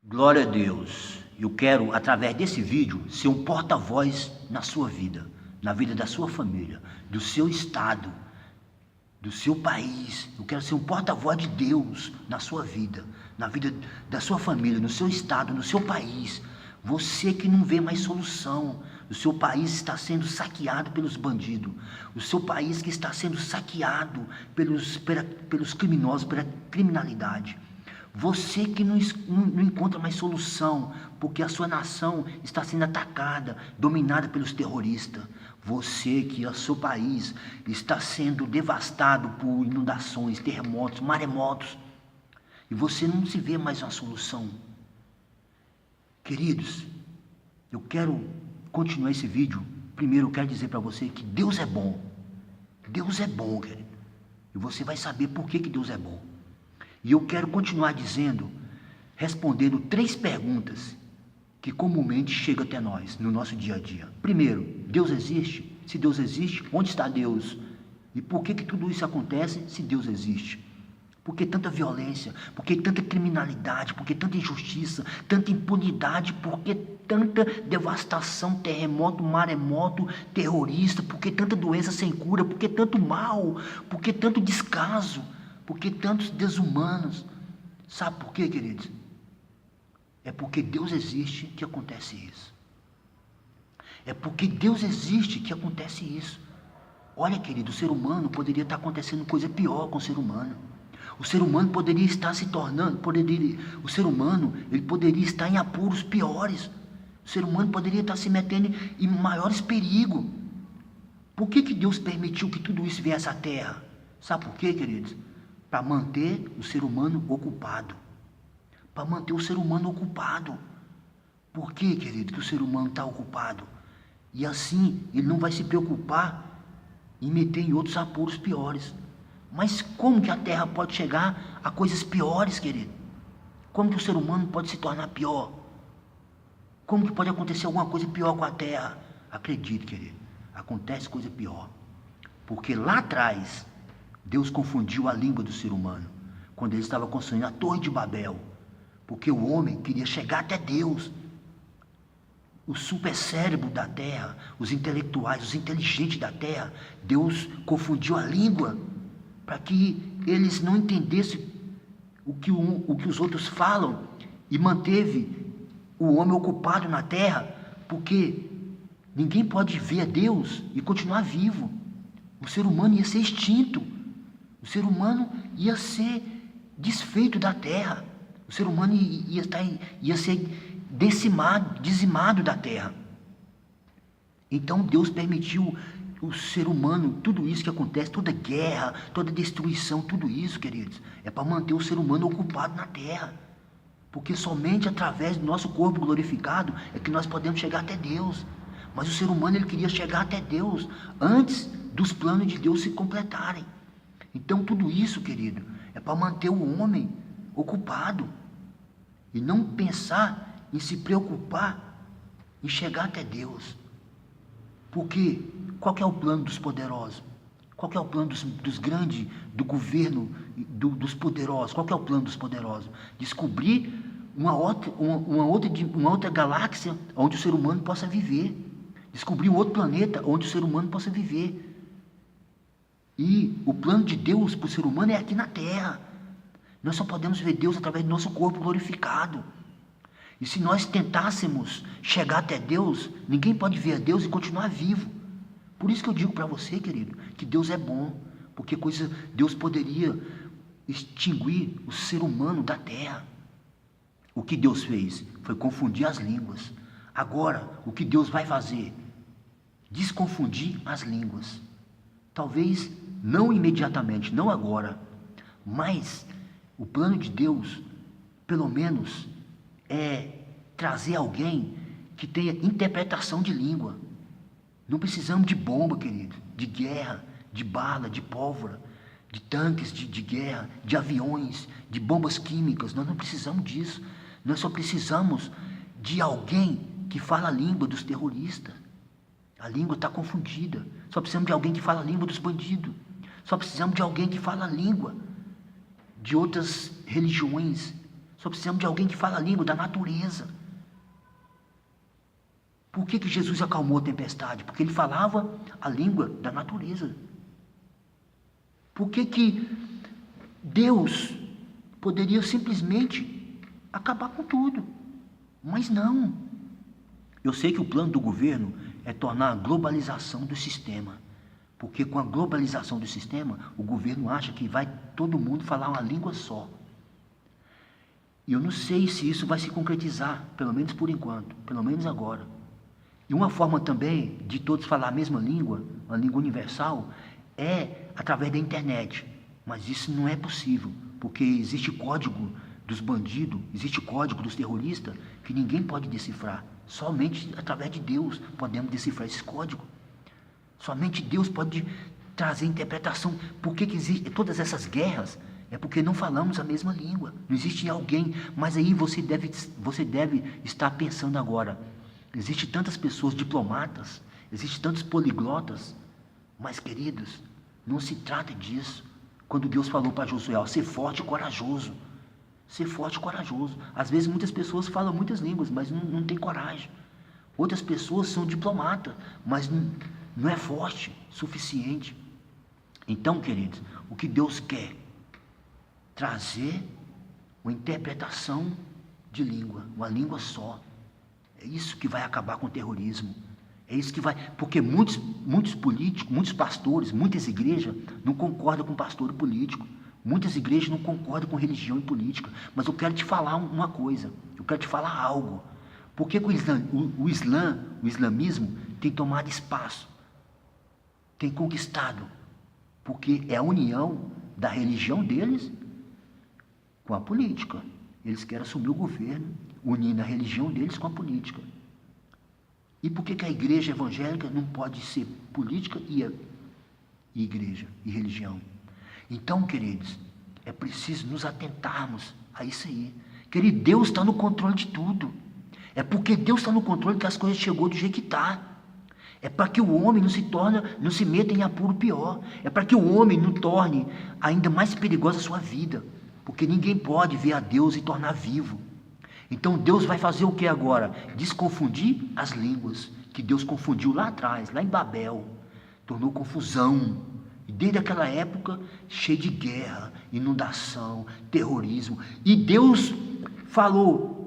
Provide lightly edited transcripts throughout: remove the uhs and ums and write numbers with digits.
Glória a Deus. Eu quero, através desse vídeo, ser um porta-voz na sua vida, na vida da sua família, do seu estado, do seu país. Eu quero ser um porta-voz de Deus na sua vida, na vida da sua família, no seu estado, no seu país. Você que não vê mais solução, o seu país está sendo saqueado pelos bandidos, o seu país que está sendo saqueado pelos criminosos, pela criminalidade. Você que não encontra mais solução, porque a sua nação está sendo atacada, dominada pelos terroristas. Você que o seu país está sendo devastado por inundações, terremotos, maremotos. E você não se vê mais uma solução. Queridos, eu quero continuar esse vídeo. Primeiro eu quero dizer para você que Deus é bom. Deus é bom, querido. E você vai saber por que Deus é bom. E eu quero continuar dizendo, respondendo 3 perguntas que comumente chegam até nós, no nosso dia a dia. Primeiro, Deus existe? Se Deus existe, onde está Deus? E por que tudo isso acontece se Deus existe? Por que tanta violência? Por que tanta criminalidade? Por que tanta injustiça? Tanta impunidade? Por que tanta devastação, terremoto, maremoto, terrorista? Por que tanta doença sem cura? Por que tanto mal? Por que tanto descaso? Por que tantos desumanos? Sabe por quê, queridos? É porque Deus existe que acontece isso. É porque Deus existe que acontece isso. Olha, querido, o ser humano poderia estar acontecendo coisa pior com o ser humano. O ser humano poderia estar se tornando, o ser humano ele poderia estar em apuros piores. O ser humano poderia estar se metendo em maiores perigos. Por que Deus permitiu que tudo isso viesse à Terra? Sabe por quê, queridos? Para manter o ser humano ocupado. Para manter o ser humano ocupado. Por que, querido, que o ser humano está ocupado? E assim ele não vai se preocupar em meter em outros apuros piores. Mas como que a Terra pode chegar a coisas piores, querido? Como que o ser humano pode se tornar pior? Como que pode acontecer alguma coisa pior com a Terra? Acredite, querido, acontece coisa pior. Porque lá atrás, Deus confundiu a língua do ser humano, quando ele estava construindo a Torre de Babel. Porque o homem queria chegar até Deus. O supercérebro da Terra, os intelectuais, os inteligentes da Terra, Deus confundiu a língua, para que eles não entendessem o que os outros falam, e manteve o homem ocupado na terra, porque ninguém pode ver a Deus e continuar vivo. O ser humano ia ser extinto, o ser humano ia ser desfeito da terra, o ser humano ia ser dizimado da terra. Então Deus permitiu o ser humano, tudo isso que acontece, toda guerra, toda destruição, tudo isso, queridos, é para manter o ser humano ocupado na terra. Porque somente através do nosso corpo glorificado é que nós podemos chegar até Deus. Mas o ser humano ele queria chegar até Deus antes dos planos de Deus se completarem. Então tudo isso, querido, é para manter o homem ocupado e não pensar em se preocupar em chegar até Deus. Porque qual que é o plano dos poderosos? Qual que é o plano dos grandes, do governo, dos poderosos? Qual que é o plano dos poderosos? Descobrir uma outra galáxia onde o ser humano possa viver. Descobrir um outro planeta onde o ser humano possa viver. E o plano de Deus para o ser humano é aqui na Terra. Nós só podemos ver Deus através do nosso corpo glorificado. E se nós tentássemos chegar até Deus, ninguém pode ver a Deus e continuar vivo. Por isso que eu digo para você, querido, que Deus é bom. Porque Deus poderia extinguir o ser humano da terra. O que Deus fez foi confundir as línguas. Agora, o que Deus vai fazer? Desconfundir as línguas. Talvez não imediatamente, não agora, mas o plano de Deus, pelo menos, é trazer alguém que tenha interpretação de língua. Não precisamos de bomba, querido, de guerra, de bala, de pólvora, de tanques de guerra, de aviões, de bombas químicas. Nós não precisamos disso. Nós só precisamos de alguém que fala a língua dos terroristas. A língua está confundida. Só precisamos de alguém que fala a língua dos bandidos. Só precisamos de alguém que fala a língua de outras religiões. Só precisamos de alguém que fala a língua da natureza. Por que Jesus acalmou a tempestade? Porque ele falava a língua da natureza. Por que Deus poderia simplesmente acabar com tudo? Mas não. Eu sei que o plano do governo é tornar a globalização do sistema. Porque com a globalização do sistema, o governo acha que vai todo mundo falar uma língua só. E eu não sei se isso vai se concretizar, pelo menos por enquanto, pelo menos agora. E uma forma também de todos falar a mesma língua, uma língua universal, é através da internet. Mas isso não é possível, porque existe código dos bandidos, existe código dos terroristas que ninguém pode decifrar. Somente através de Deus podemos decifrar esse código. Somente Deus pode trazer interpretação. Por que existem todas essas guerras? É porque não falamos a mesma língua. Não existe alguém. Mas aí você deve estar pensando agora. Existem tantas pessoas diplomatas, existem tantos poliglotas. Mas, queridos, não se trata disso. Quando Deus falou para Josué, ó, ser forte e corajoso. Ser forte e corajoso. Às vezes muitas pessoas falam muitas línguas, mas não tem coragem. Outras pessoas são diplomatas, mas não é forte o suficiente. Então, queridos, o que Deus quer? Trazer uma interpretação de língua, uma língua só. É isso que vai acabar com o terrorismo. É isso que vai... Porque muitos políticos, muitos pastores, muitas igrejas não concordam com pastor e político. Muitas igrejas não concordam com religião e política. Mas eu quero te falar uma coisa. Eu quero te falar algo. Por que o islamismo tem tomado espaço? Tem conquistado? Porque é a união da religião deles com a política. Eles querem assumir o governo, unindo a religião deles com a política. E por que a igreja evangélica não pode ser política e igreja e religião? Então, queridos, é preciso nos atentarmos a isso aí. Querido, Deus está no controle de tudo. É porque Deus está no controle que as coisas chegou do jeito que está. É para que o homem não se meta em apuro pior. É para que o homem não torne ainda mais perigosa a sua vida. Porque ninguém pode ver a Deus e tornar vivo. Então Deus vai fazer o que agora? Desconfundir as línguas. Que Deus confundiu lá atrás, lá em Babel. Tornou confusão. E desde aquela época, cheio de guerra, inundação, terrorismo. E Deus falou...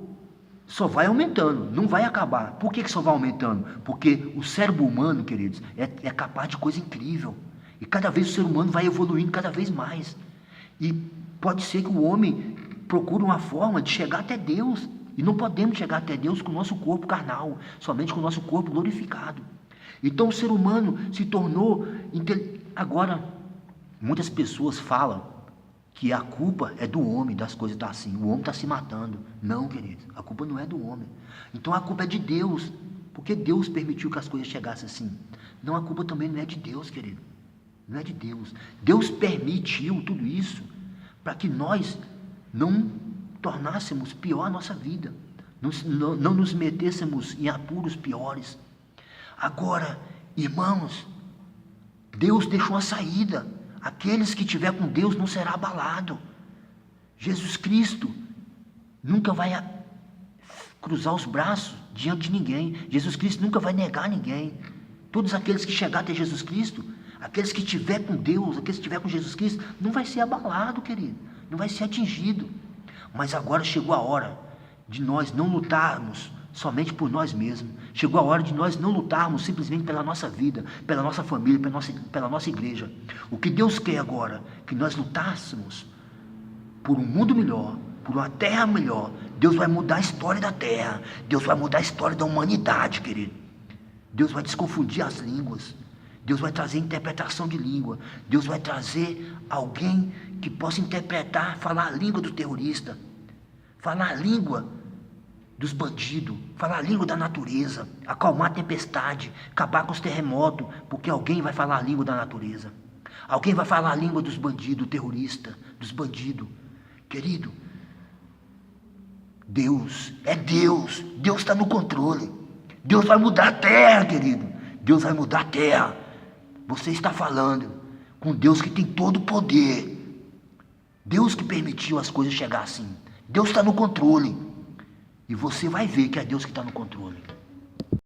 Só vai aumentando, não vai acabar. Por que só vai aumentando? Porque o cérebro humano, queridos, é capaz de coisa incrível. E cada vez o ser humano vai evoluindo cada vez mais. E pode ser que o homem procure uma forma de chegar até Deus. E não podemos chegar até Deus com o nosso corpo carnal, somente com o nosso corpo glorificado. Então o ser humano se tornou... Agora, muitas pessoas falam que a culpa é do homem, das coisas estar assim. O homem está se matando. Não, querido, a culpa não é do homem. Então a culpa é de Deus, porque Deus permitiu que as coisas chegassem assim. Não, a culpa também não é de Deus, querido. Não é de Deus. Deus permitiu tudo isso para que nós não tornássemos pior a nossa vida. Não nos metêssemos em apuros piores. Agora, irmãos, Deus deixou a saída. Aqueles que tiver com Deus não será abalado. Jesus Cristo nunca vai cruzar os braços diante de ninguém. Jesus Cristo nunca vai negar ninguém. Todos aqueles que chegar até Jesus Cristo, aqueles que tiver com Deus, aqueles que tiver com Jesus Cristo, não vai ser abalado, querido. Não vai ser atingido. Mas agora chegou a hora de nós não lutarmos somente por nós mesmos. Chegou a hora de nós não lutarmos simplesmente pela nossa vida, pela nossa família, pela nossa igreja. O que Deus quer agora? Que nós lutássemos por um mundo melhor, por uma terra melhor. Deus vai mudar a história da terra. Deus vai mudar a história da humanidade, querido. Deus vai desconfundir as línguas. Deus vai trazer interpretação de língua. Deus vai trazer alguém que possa interpretar, falar a língua do terrorista, falar a língua dos bandidos, falar a língua da natureza, acalmar a tempestade, acabar com os terremotos, porque alguém vai falar a língua da natureza. Alguém vai falar a língua dos bandidos, terroristas, dos bandidos. Querido, Deus está no controle. Deus vai mudar a terra, querido. Deus vai mudar a terra. Você está falando com Deus que tem todo o poder. Deus que permitiu as coisas chegar assim. Deus está no controle. E você vai ver que é Deus que está no controle.